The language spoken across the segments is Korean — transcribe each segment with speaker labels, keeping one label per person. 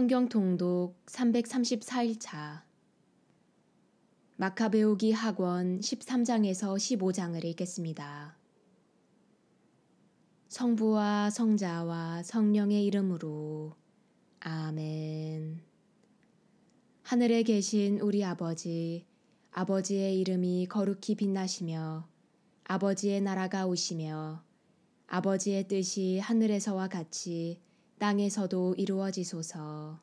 Speaker 1: 성경 통독 334일차 마카베오기 학원 13장에서 15장을 읽겠습니다. 성부와 성자와 성령의 이름으로 아멘. 하늘에 계신 우리 아버지, 아버지의 이름이 거룩히 빛나시며 아버지의 나라가 오시며 아버지의 뜻이 하늘에서와 같이 땅에서도 이루어지소서.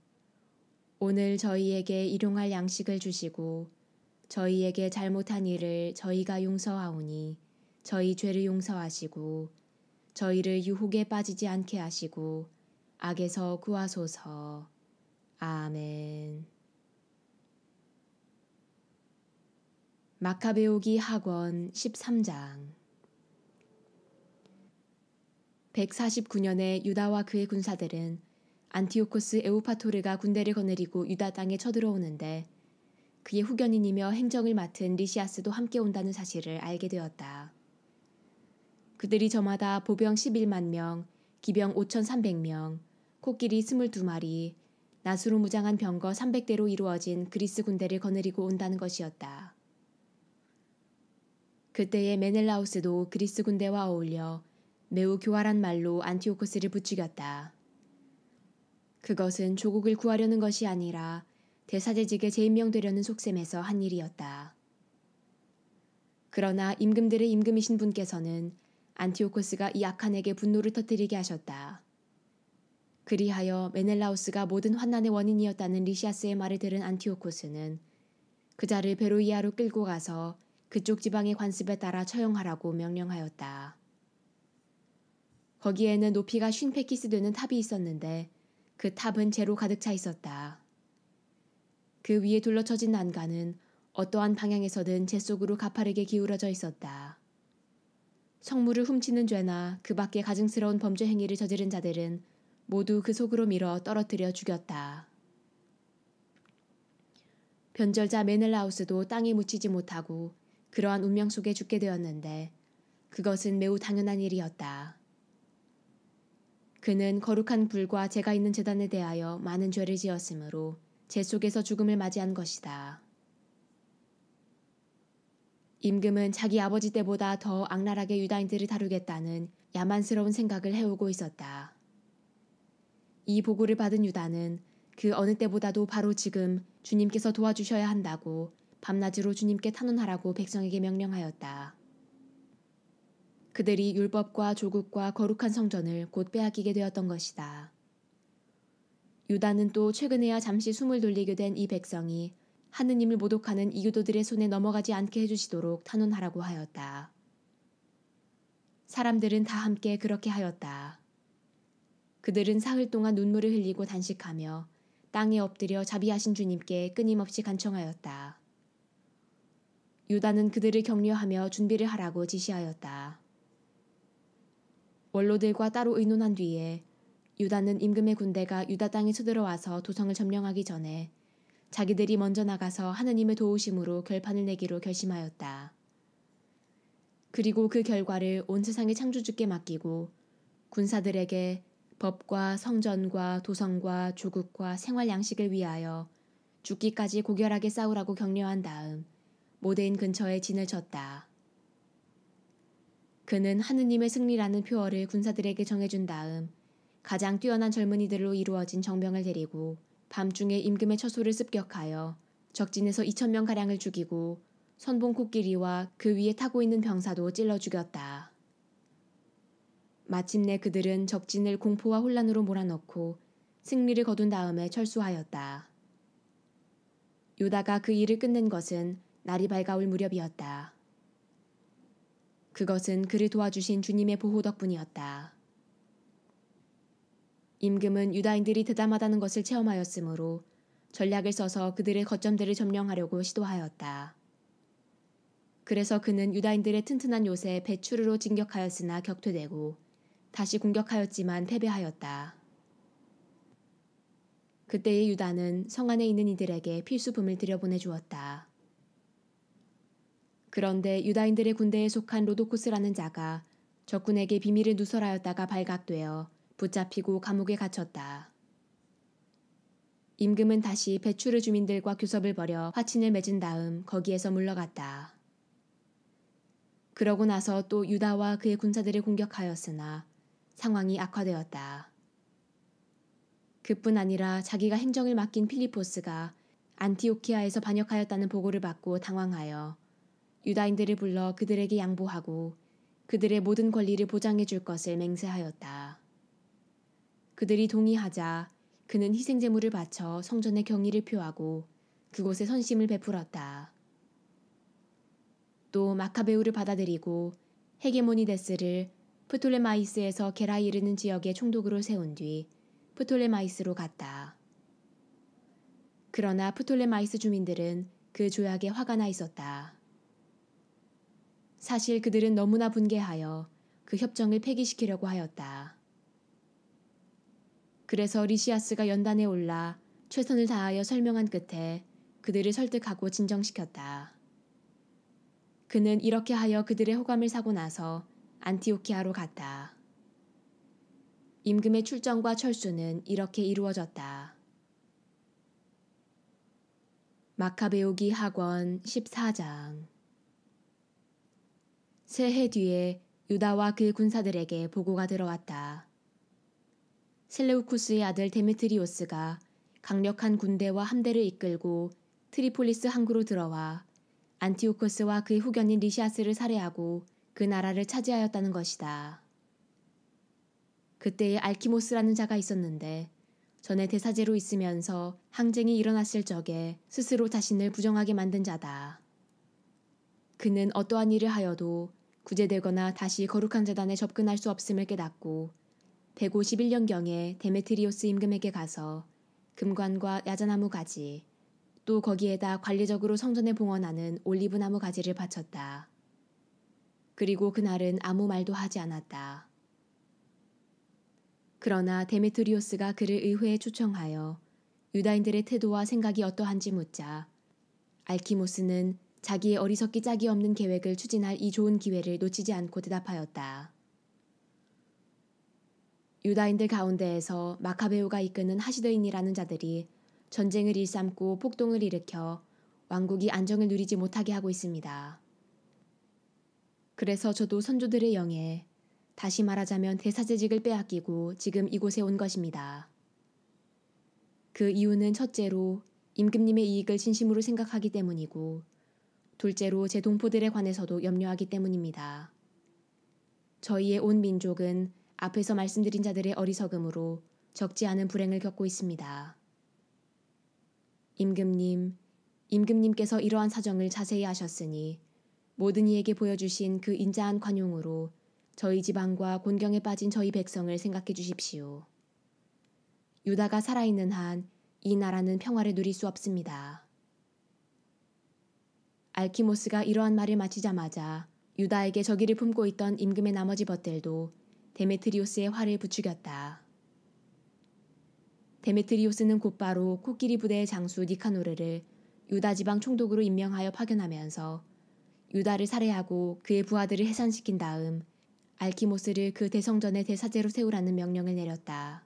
Speaker 1: 오늘 저희에게 일용할 양식을 주시고 저희에게 잘못한 일을 저희가 용서하오니 저희 죄를 용서하시고 저희를 유혹에 빠지지 않게 하시고 악에서 구하소서. 아멘. 마카베오기 학원 13장 149년에 유다와 그의 군사들은 안티오코스 에우파토르가 군대를 거느리고 유다 땅에 쳐들어오는데 그의 후견인이며 행정을 맡은 리시아스도 함께 온다는 사실을 알게 되었다. 그들이 저마다 보병 11만 명, 기병 5,300명, 코끼리 22마리, 낫으로 무장한 병거 300대로 이루어진 그리스 군대를 거느리고 온다는 것이었다. 그때의 메넬라우스도 그리스 군대와 어울려 매우 교활한 말로 안티오코스를 부추겼다. 그것은 조국을 구하려는 것이 아니라 대사제직에 재임명되려는 속셈에서 한 일이었다. 그러나 임금들의 임금이신 분께서는 안티오코스가 이 악한에게 분노를 터뜨리게 하셨다. 그리하여 메넬라우스가 모든 환난의 원인이었다는 리시아스의 말을 들은 안티오코스는 그 자를 베로이아로 끌고 가서 그쪽 지방의 관습에 따라 처형하라고 명령하였다. 거기에는 높이가 50페키스 되는 탑이 있었는데 그 탑은 재로 가득 차 있었다. 그 위에 둘러쳐진 난간은 어떠한 방향에서든 재 속으로 가파르게 기울어져 있었다. 성물을 훔치는 죄나 그 밖에 가증스러운 범죄 행위를 저지른 자들은 모두 그 속으로 밀어 떨어뜨려 죽였다. 변절자 메넬라우스도 땅에 묻히지 못하고 그러한 운명 속에 죽게 되었는데 그것은 매우 당연한 일이었다. 그는 거룩한 불과 재가 있는 제단에 대하여 많은 죄를 지었으므로 재 속에서 죽음을 맞이한 것이다. 임금은 자기 아버지 때보다 더 악랄하게 유다인들을 다루겠다는 야만스러운 생각을 해오고 있었다. 이 보고를 받은 유다는 그 어느 때보다도 바로 지금 주님께서 도와주셔야 한다고 밤낮으로 주님께 탄원하라고 백성에게 명령하였다. 그들이 율법과 조국과 거룩한 성전을 곧 빼앗기게 되었던 것이다. 유다는 또 최근에야 잠시 숨을 돌리게 된 이 백성이 하느님을 모독하는 이교도들의 손에 넘어가지 않게 해주시도록 탄원하라고 하였다. 사람들은 다 함께 그렇게 하였다. 그들은 사흘 동안 눈물을 흘리고 단식하며 땅에 엎드려 자비하신 주님께 끊임없이 간청하였다. 유다는 그들을 격려하며 준비를 하라고 지시하였다. 원로들과 따로 의논한 뒤에 유다는 임금의 군대가 유다 땅에 쳐들어와서 도성을 점령하기 전에 자기들이 먼저 나가서 하느님의 도우심으로 결판을 내기로 결심하였다. 그리고 그 결과를 온 세상의 창조주께 맡기고 군사들에게 법과 성전과 도성과 조국과 생활 양식을 위하여 죽기까지 고결하게 싸우라고 격려한 다음 모데인 근처에 진을 쳤다. 그는 하느님의 승리라는 표어를 군사들에게 정해준 다음 가장 뛰어난 젊은이들로 이루어진 정병을 데리고 밤중에 임금의 처소를 습격하여 적진에서 2,000명가량을 죽이고 선봉 코끼리와 그 위에 타고 있는 병사도 찔러 죽였다. 마침내 그들은 적진을 공포와 혼란으로 몰아넣고 승리를 거둔 다음에 철수하였다. 유다가 그 일을 끝낸 것은 날이 밝아올 무렵이었다. 그것은 그를 도와주신 주님의 보호 덕분이었다. 임금은 유다인들이 대담하다는 것을 체험하였으므로 전략을 써서 그들의 거점들을 점령하려고 시도하였다. 그래서 그는 유다인들의 튼튼한 요새 베추르로 진격하였으나 격퇴되고 다시 공격하였지만 패배하였다. 그때의 유다는 성 안에 있는 이들에게 필수품을 들여보내주었다. 그런데 유다인들의 군대에 속한 로도코스라는 자가 적군에게 비밀을 누설하였다가 발각되어 붙잡히고 감옥에 갇혔다. 임금은 다시 베추르 주민들과 교섭을 벌여 화친을 맺은 다음 거기에서 물러갔다. 그러고 나서 또 유다와 그의 군사들을 공격하였으나 상황이 악화되었다. 그뿐 아니라 자기가 행정을 맡긴 필리포스가 안티오키아에서 반역하였다는 보고를 받고 당황하여 유다인들을 불러 그들에게 양보하고 그들의 모든 권리를 보장해 줄 것을 맹세하였다. 그들이 동의하자 그는 희생제물을 바쳐 성전에 경의를 표하고 그곳에 선심을 베풀었다. 또 마카베우를 받아들이고 헤게모니데스를 프톨레마이스에서 게라에 이르는 지역의 총독으로 세운 뒤 프톨레마이스로 갔다. 그러나 프톨레마이스 주민들은 그 조약에 화가 나 있었다. 사실 그들은 너무나 분개하여 그 협정을 폐기시키려고 하였다. 그래서 리시아스가 연단에 올라 최선을 다하여 설명한 끝에 그들을 설득하고 진정시켰다. 그는 이렇게 하여 그들의 호감을 사고 나서 안티오키아로 갔다. 임금의 출정과 철수는 이렇게 이루어졌다. 마카베오기 학원 14장. 새해 뒤에 유다와 그 군사들에게 보고가 들어왔다. 셀레우쿠스의 아들 데메트리오스가 강력한 군대와 함대를 이끌고 트리폴리스 항구로 들어와 안티오코스와 그의 후견인 리시아스를 살해하고 그 나라를 차지하였다는 것이다. 그때에 알키모스라는 자가 있었는데 전에 대사제로 있으면서 항쟁이 일어났을 적에 스스로 자신을 부정하게 만든 자다. 그는 어떠한 일을 하여도 구제되거나 다시 거룩한 재단에 접근할 수 없음을 깨닫고 151년경에 데메트리오스 임금에게 가서 금관과 야자나무 가지, 또 거기에다 관리적으로 성전에 봉헌하는 올리브나무 가지를 바쳤다. 그리고 그날은 아무 말도 하지 않았다. 그러나 데메트리오스가 그를 의회에 초청하여 유다인들의 태도와 생각이 어떠한지 묻자 알키모스는 자기의 어리석기 짝이 없는 계획을 추진할 이 좋은 기회를 놓치지 않고 대답하였다. 유다인들 가운데에서 마카베오가 이끄는 하시드인이라는 자들이 전쟁을 일삼고 폭동을 일으켜 왕국이 안정을 누리지 못하게 하고 있습니다. 그래서 저도 선조들의 영에 다시 말하자면 대사제직을 빼앗기고 지금 이곳에 온 것입니다. 그 이유는 첫째로 임금님의 이익을 진심으로 생각하기 때문이고 둘째로 제 동포들에 관해서도 염려하기 때문입니다. 저희의 온 민족은 앞에서 말씀드린 자들의 어리석음으로 적지 않은 불행을 겪고 있습니다. 임금님께서 이러한 사정을 자세히 아셨으니 모든 이에게 보여주신 그 인자한 관용으로 저희 지방과 곤경에 빠진 저희 백성을 생각해 주십시오. 유다가 살아있는 한 이 나라는 평화를 누릴 수 없습니다. 알키모스가 이러한 말을 마치자마자 유다에게 적의를 품고 있던 임금의 나머지 벗들도 데메트리오스의 화를 부추겼다. 데메트리오스는 곧바로 코끼리 부대의 장수 니카노르를 유다 지방 총독으로 임명하여 파견하면서 유다를 살해하고 그의 부하들을 해산시킨 다음 알키모스를 그 대성전의 대사제로 세우라는 명령을 내렸다.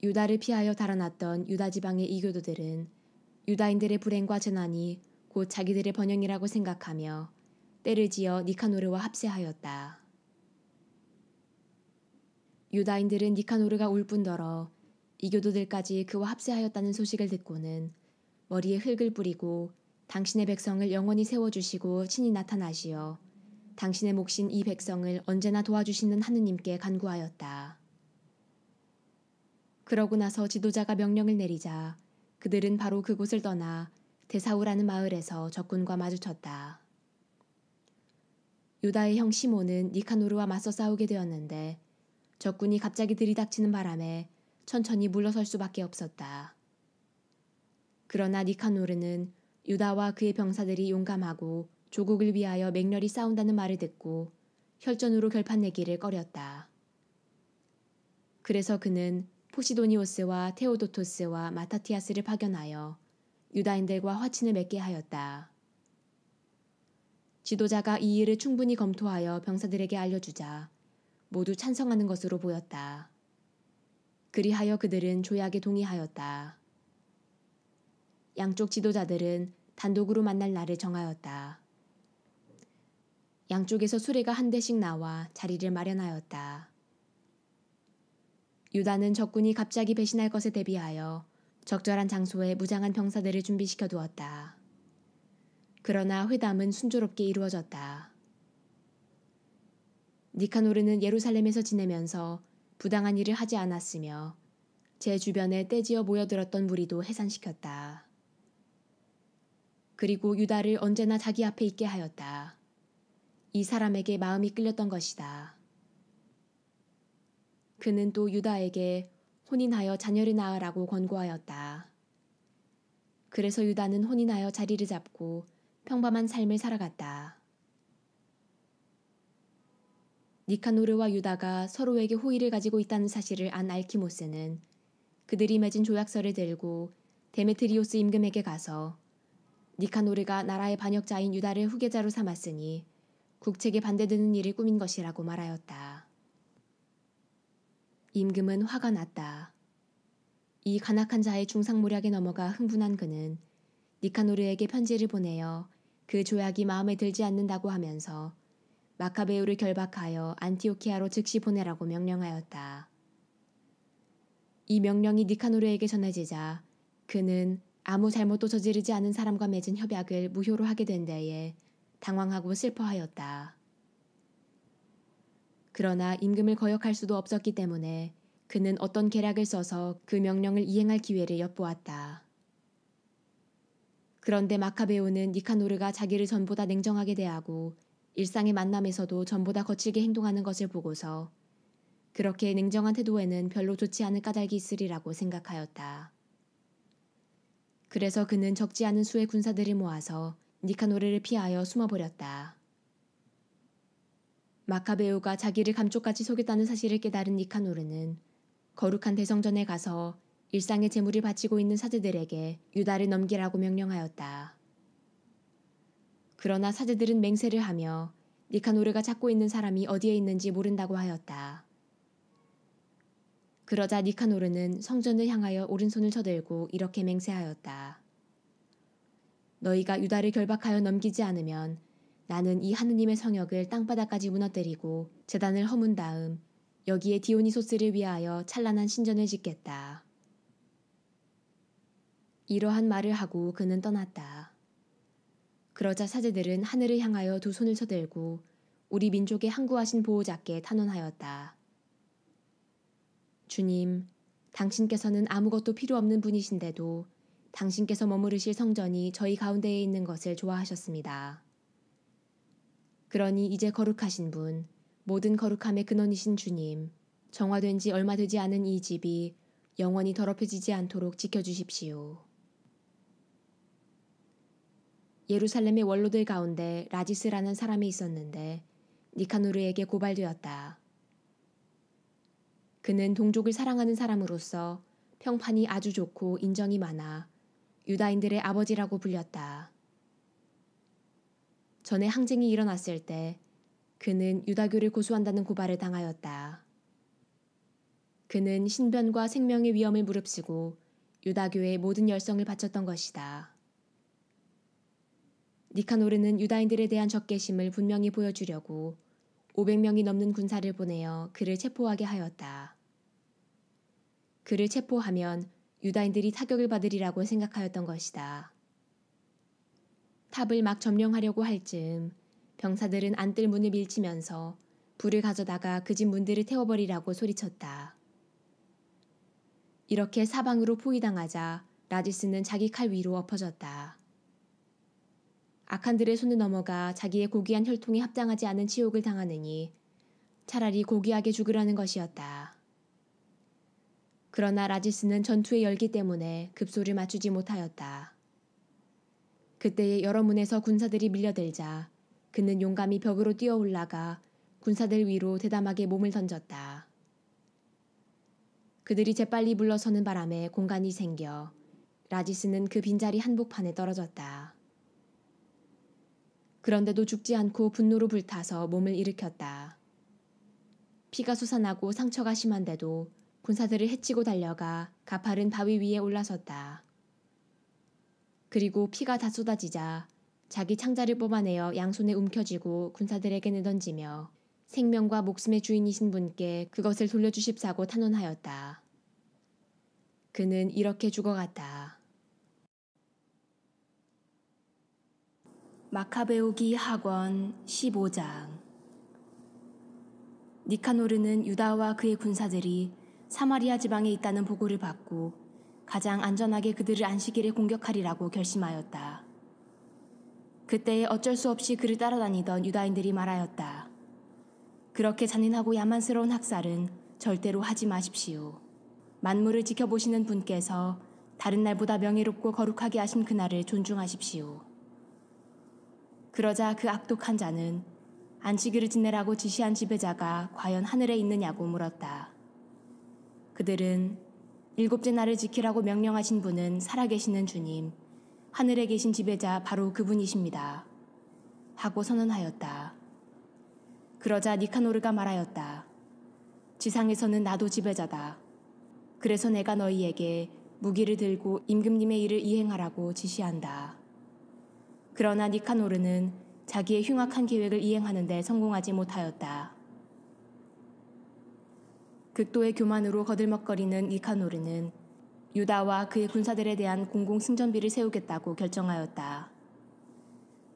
Speaker 1: 유다를 피하여 달아났던 유다 지방의 이교도들은 유다인들의 불행과 재난이 곧 자기들의 번영이라고 생각하며 때를 지어 니카노르와 합세하였다. 유다인들은 니카노르가 울 뿐더러 이교도들까지 그와 합세하였다는 소식을 듣고는 머리에 흙을 뿌리고 당신의 백성을 영원히 세워주시고 친히 나타나시어 당신의 몫인 이 백성을 언제나 도와주시는 하느님께 간구하였다. 그러고 나서 지도자가 명령을 내리자 그들은 바로 그곳을 떠나 데사우라는 마을에서 적군과 마주쳤다. 유다의 형 시몬은 니카노르와 맞서 싸우게 되었는데 적군이 갑자기 들이닥치는 바람에 천천히 물러설 수밖에 없었다. 그러나 니카노르는 유다와 그의 병사들이 용감하고 조국을 위하여 맹렬히 싸운다는 말을 듣고 혈전으로 결판내기를 꺼렸다. 그래서 그는 포시도니오스와 테오도토스와 마타티아스를 파견하여 유다인들과 화친을 맺게 하였다. 지도자가 이 일을 충분히 검토하여 병사들에게 알려주자 모두 찬성하는 것으로 보였다. 그리하여 그들은 조약에 동의하였다. 양쪽 지도자들은 단독으로 만날 날을 정하였다. 양쪽에서 수레가 한 대씩 나와 자리를 마련하였다. 유다는 적군이 갑자기 배신할 것에 대비하여 적절한 장소에 무장한 병사들을 준비시켜 두었다. 그러나 회담은 순조롭게 이루어졌다. 니카노르는 예루살렘에서 지내면서 부당한 일을 하지 않았으며 제 주변에 떼지어 모여들었던 무리도 해산시켰다. 그리고 유다를 언제나 자기 앞에 있게 하였다. 이 사람에게 마음이 끌렸던 것이다. 그는 또 유다에게 혼인하여 자녀를 낳으라고 권고하였다. 그래서 유다는 혼인하여 자리를 잡고 평범한 삶을 살아갔다. 니카노르와 유다가 서로에게 호의를 가지고 있다는 사실을 안 알키모스는 그들이 맺은 조약서를 들고 데메트리오스 임금에게 가서 니카노르가 나라의 반역자인 유다를 후계자로 삼았으니 국책에 반대되는 일을 꾸민 것이라고 말하였다. 임금은 화가 났다. 이 간악한 자의 중상모략에 넘어가 흥분한 그는 니카노르에게 편지를 보내어 그 조약이 마음에 들지 않는다고 하면서 마카베우를 결박하여 안티오키아로 즉시 보내라고 명령하였다. 이 명령이 니카노르에게 전해지자 그는 아무 잘못도 저지르지 않은 사람과 맺은 협약을 무효로 하게 된 데에 당황하고 슬퍼하였다. 그러나 임금을 거역할 수도 없었기 때문에 그는 어떤 계략을 써서 그 명령을 이행할 기회를 엿보았다. 그런데 마카베오는 니카노르가 자기를 전보다 냉정하게 대하고 일상의 만남에서도 전보다 거칠게 행동하는 것을 보고서 그렇게 냉정한 태도에는 별로 좋지 않은 까닭이 있으리라고 생각하였다. 그래서 그는 적지 않은 수의 군사들을 모아서 니카노르를 피하여 숨어버렸다. 마카베오가 자기를 감쪽같이 속였다는 사실을 깨달은 니카노르는 거룩한 대성전에 가서 일상의 제물을 바치고 있는 사제들에게 유다를 넘기라고 명령하였다. 그러나 사제들은 맹세를 하며 니카노르가 찾고 있는 사람이 어디에 있는지 모른다고 하였다. 그러자 니카노르는 성전을 향하여 오른손을 쳐들고 이렇게 맹세하였다. 너희가 유다를 결박하여 넘기지 않으면 나는 이 하느님의 성역을 땅바닥까지 무너뜨리고 제단을 허문 다음 여기에 디오니소스를 위하여 찬란한 신전을 짓겠다. 이러한 말을 하고 그는 떠났다. 그러자 사제들은 하늘을 향하여 두 손을 쳐들고 우리 민족의 항구하신 보호자께 탄원하였다. 주님, 당신께서는 아무것도 필요 없는 분이신데도 당신께서 머무르실 성전이 저희 가운데에 있는 것을 좋아하셨습니다. 그러니 이제 거룩하신 분, 모든 거룩함의 근원이신 주님, 정화된 지 얼마 되지 않은 이 집이 영원히 더럽혀지지 않도록 지켜주십시오. 예루살렘의 원로들 가운데 라지스라는 사람이 있었는데 니카노르에게 고발되었다. 그는 동족을 사랑하는 사람으로서 평판이 아주 좋고 인정이 많아 유다인들의 아버지라고 불렸다. 전에 항쟁이 일어났을 때 그는 유다교를 고수한다는 고발을 당하였다. 그는 신변과 생명의 위험을 무릅쓰고 유다교의 모든 열성을 바쳤던 것이다. 니카노르는 유다인들에 대한 적개심을 분명히 보여주려고 500명이 넘는 군사를 보내어 그를 체포하게 하였다. 그를 체포하면 유다인들이 타격을 받으리라고 생각하였던 것이다. 탑을 막 점령하려고 할 즈음 병사들은 안뜰 문을 밀치면서 불을 가져다가 그 집 문들을 태워버리라고 소리쳤다. 이렇게 사방으로 포위당하자 라지스는 자기 칼 위로 엎어졌다. 악한들의 손에 넘어가 자기의 고귀한 혈통에 합당하지 않은 치욕을 당하느니 차라리 고귀하게 죽으라는 것이었다. 그러나 라지스는 전투의 열기 때문에 급소를 맞추지 못하였다. 그때에 여러 문에서 군사들이 밀려들자 그는 용감히 벽으로 뛰어 올라가 군사들 위로 대담하게 몸을 던졌다. 그들이 재빨리 물러서는 바람에 공간이 생겨 라지스는 그 빈자리 한복판에 떨어졌다. 그런데도 죽지 않고 분노로 불타서 몸을 일으켰다. 피가 솟아나고 상처가 심한데도 군사들을 해치고 달려가 가파른 바위 위에 올라섰다. 그리고 피가 다 쏟아지자 자기 창자를 뽑아내어 양손에 움켜쥐고 군사들에게 내던지며 생명과 목숨의 주인이신 분께 그것을 돌려주십사고 탄원하였다. 그는 이렇게 죽어갔다. 마카베오기 학원 15장. 니카노르는 유다와 그의 군사들이 사마리아 지방에 있다는 보고를 받고 가장 안전하게 그들을 안식일에 공격하리라고 결심하였다. 그때에 어쩔 수 없이 그를 따라다니던 유다인들이 말하였다. 그렇게 잔인하고 야만스러운 학살은 절대로 하지 마십시오. 만물을 지켜보시는 분께서 다른 날보다 명예롭고 거룩하게 하신 그날을 존중하십시오. 그러자 그 악독한 자는 안식일을 지내라고 지시한 지배자가 과연 하늘에 있느냐고 물었다. 그들은 일곱째 날을 지키라고 명령하신 분은 살아계시는 주님, 하늘에 계신 지배자 바로 그분이십니다. 하고 선언하였다. 그러자 니카노르가 말하였다. 지상에서는 나도 지배자다. 그래서 내가 너희에게 무기를 들고 임금님의 일을 이행하라고 지시한다. 그러나 니카노르는 자기의 흉악한 계획을 이행하는 데 성공하지 못하였다. 극도의 교만으로 거들먹거리는 니카노르는 유다와 그의 군사들에 대한 공공승전비를 세우겠다고 결정하였다.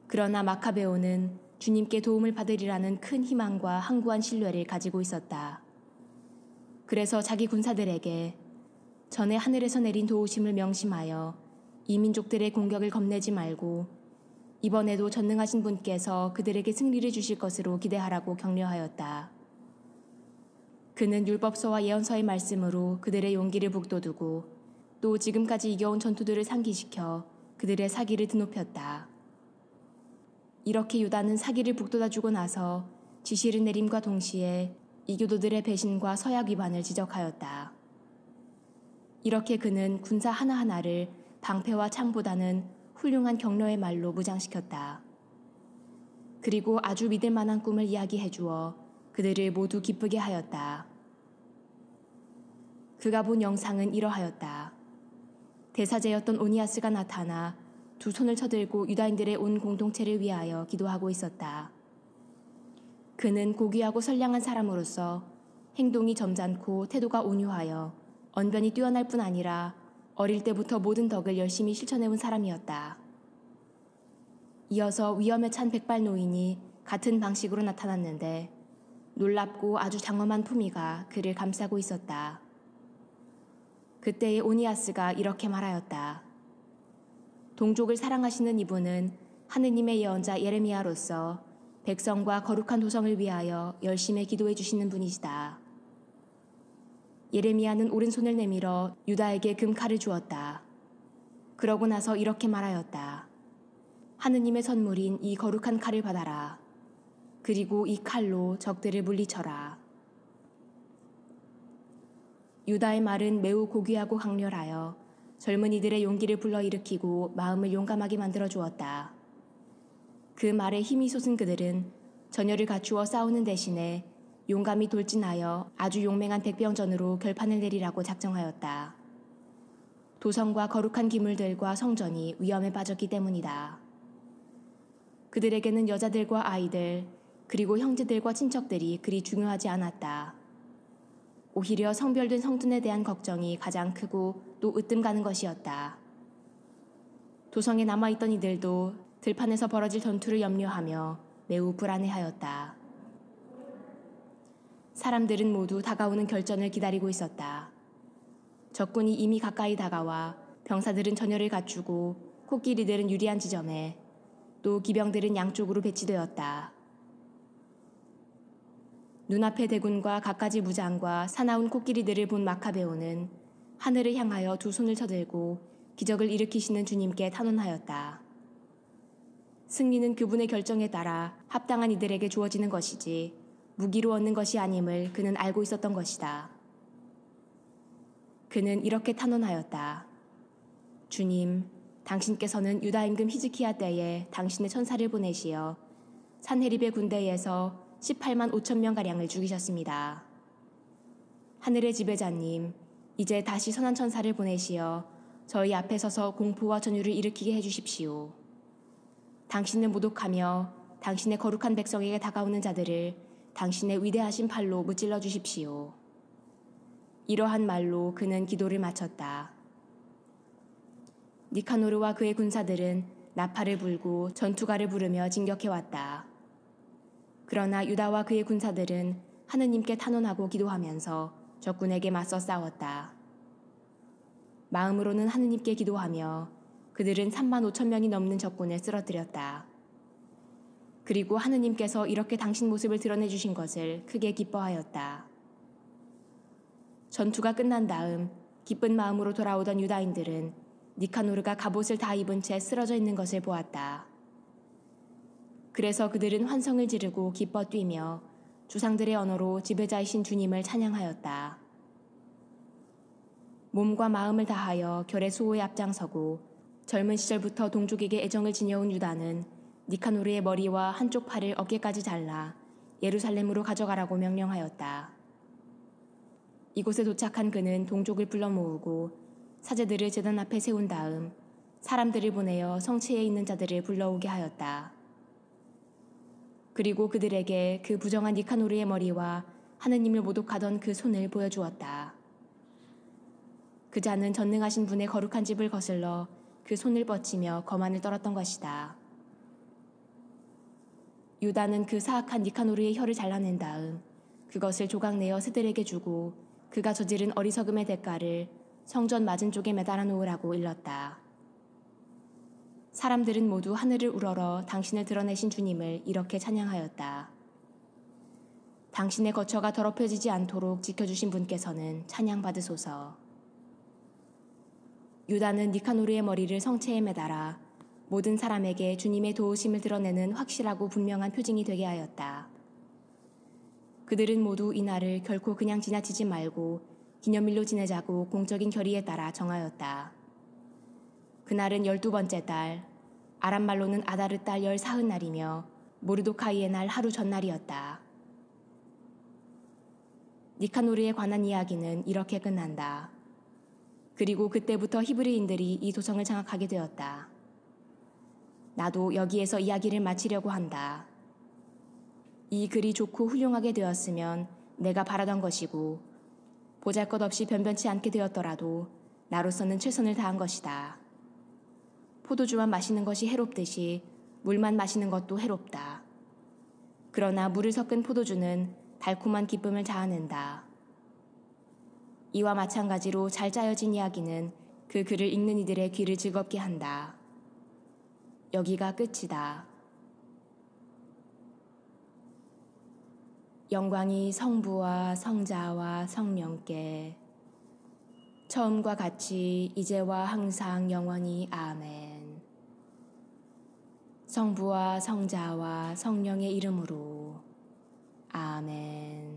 Speaker 1: 그러나 마카베오는 주님께 도움을 받으리라는 큰 희망과 항구한 신뢰를 가지고 있었다. 그래서 자기 군사들에게 전에 하늘에서 내린 도우심을 명심하여 이 민족들의 공격을 겁내지 말고 이번에도 전능하신 분께서 그들에게 승리를 주실 것으로 기대하라고 격려하였다. 그는 율법서와 예언서의 말씀으로 그들의 용기를 북돋우고 또 지금까지 이겨온 전투들을 상기시켜 그들의 사기를 드높였다. 이렇게 유다는 사기를 북돋아주고 나서 지시를 내림과 동시에 이교도들의 배신과 서약 위반을 지적하였다. 이렇게 그는 군사 하나하나를 방패와 창보다는 훌륭한 격려의 말로 무장시켰다. 그리고 아주 믿을 만한 꿈을 이야기해 주어 그들을 모두 기쁘게 하였다. 그가 본 영상은 이러하였다. 대사제였던 오니아스가 나타나 두 손을 쳐들고 유다인들의 온 공동체를 위하여 기도하고 있었다. 그는 고귀하고 선량한 사람으로서 행동이 점잖고 태도가 온유하여 언변이 뛰어날 뿐 아니라 어릴 때부터 모든 덕을 열심히 실천해온 사람이었다. 이어서 위험에 찬 백발 노인이 같은 방식으로 나타났는데 놀랍고 아주 장엄한 품위가 그를 감싸고 있었다. 그때의 오니아스가 이렇게 말하였다. 동족을 사랑하시는 이분은 하느님의 예언자 예레미야로서 백성과 거룩한 도성을 위하여 열심히 기도해 주시는 분이시다. 예레미야는 오른손을 내밀어 유다에게 금칼을 주었다. 그러고 나서 이렇게 말하였다. 하느님의 선물인 이 거룩한 칼을 받아라. 그리고 이 칼로 적들을 물리쳐라. 유다의 말은 매우 고귀하고 강렬하여 젊은이들의 용기를 불러일으키고 마음을 용감하게 만들어 주었다. 그 말에 힘이 솟은 그들은 전열을 갖추어 싸우는 대신에 용감히 돌진하여 아주 용맹한 백병전으로 결판을 내리라고 작정하였다. 도성과 거룩한 기물들과 성전이 위험에 빠졌기 때문이다. 그들에게는 여자들과 아이들, 그리고 형제들과 친척들이 그리 중요하지 않았다. 오히려 성별된 성둔에 대한 걱정이 가장 크고 또 으뜸 가는 것이었다. 도성에 남아있던 이들도 들판에서 벌어질 전투를 염려하며 매우 불안해하였다. 사람들은 모두 다가오는 결전을 기다리고 있었다. 적군이 이미 가까이 다가와 병사들은 전열을 갖추고 코끼리들은 유리한 지점에 또 기병들은 양쪽으로 배치되었다. 눈앞의 대군과 갖가지 무장과 사나운 코끼리들을 본 마카베오는 하늘을 향하여 두 손을 쳐들고 기적을 일으키시는 주님께 탄원하였다. 승리는 그분의 결정에 따라 합당한 이들에게 주어지는 것이지 무기로 얻는 것이 아님을 그는 알고 있었던 것이다. 그는 이렇게 탄원하였다. 주님, 당신께서는 유다 임금 히즈키야 때에 당신의 천사를 보내시어 산헤립의 군대에서 18만 5천 명가량을 죽이셨습니다. 하늘의 지배자님, 이제 다시 선한 천사를 보내시어 저희 앞에 서서 공포와 전율을 일으키게 해주십시오. 당신은 모독하며 당신의 거룩한 백성에게 다가오는 자들을 당신의 위대하신 팔로 무찔러 주십시오. 이러한 말로 그는 기도를 마쳤다. 니카노르와 그의 군사들은 나팔을 불고 전투가를 부르며 진격해왔다. 그러나 유다와 그의 군사들은 하느님께 탄원하고 기도하면서 적군에게 맞서 싸웠다. 마음으로는 하느님께 기도하며 그들은 3만 5천 명이 넘는 적군을 쓰러뜨렸다. 그리고 하느님께서 이렇게 당신 모습을 드러내주신 것을 크게 기뻐하였다. 전투가 끝난 다음 기쁜 마음으로 돌아오던 유다인들은 니카노르가 갑옷을 다 입은 채 쓰러져 있는 것을 보았다. 그래서 그들은 환성을 지르고 기뻐 뛰며 주상들의 언어로 지배자이신 주님을 찬양하였다. 몸과 마음을 다하여 결의 수호에 앞장서고 젊은 시절부터 동족에게 애정을 지녀온 유다는 니카노르의 머리와 한쪽 팔을 어깨까지 잘라 예루살렘으로 가져가라고 명령하였다. 이곳에 도착한 그는 동족을 불러 모으고 사제들을 제단 앞에 세운 다음 사람들을 보내어 성체에 있는 자들을 불러오게 하였다. 그리고 그들에게 그 부정한 니카노르의 머리와 하느님을 모독하던 그 손을 보여주었다. 그 자는 전능하신 분의 거룩한 집을 거슬러 그 손을 뻗치며 거만을 떨었던 것이다. 유다는 그 사악한 니카노르의 혀를 잘라낸 다음 그것을 조각내어 새들에게 주고 그가 저지른 어리석음의 대가를 성전 맞은쪽에 매달아 놓으라고 일렀다. 사람들은 모두 하늘을 우러러 당신을 드러내신 주님을 이렇게 찬양하였다. 당신의 거처가 더럽혀지지 않도록 지켜주신 분께서는 찬양받으소서. 유다는 니카노르의 머리를 성체에 매달아 모든 사람에게 주님의 도우심을 드러내는 확실하고 분명한 표징이 되게 하였다. 그들은 모두 이날을 결코 그냥 지나치지 말고 기념일로 지내자고 공적인 결의에 따라 정하였다. 그날은 12번째 달, 아람말로는 아다르 달 14날이며 모르도카이의 날 하루 전날이었다. 니카노르에 관한 이야기는 이렇게 끝난다. 그리고 그때부터 히브리인들이 이 도성을 장악하게 되었다. 나도 여기에서 이야기를 마치려고 한다. 이 글이 좋고 훌륭하게 되었으면 내가 바라던 것이고 보잘것없이 변변치 않게 되었더라도 나로서는 최선을 다한 것이다. 포도주만 마시는 것이 해롭듯이 물만 마시는 것도 해롭다. 그러나 물을 섞은 포도주는 달콤한 기쁨을 자아낸다. 이와 마찬가지로 잘 짜여진 이야기는 그 글을 읽는 이들의 귀를 즐겁게 한다. 여기가 끝이다. 영광이 성부와 성자와 성령께 처음과 같이 이제와 항상 영원히 아멘. 성부와 성자와 성령의 이름으로 아멘.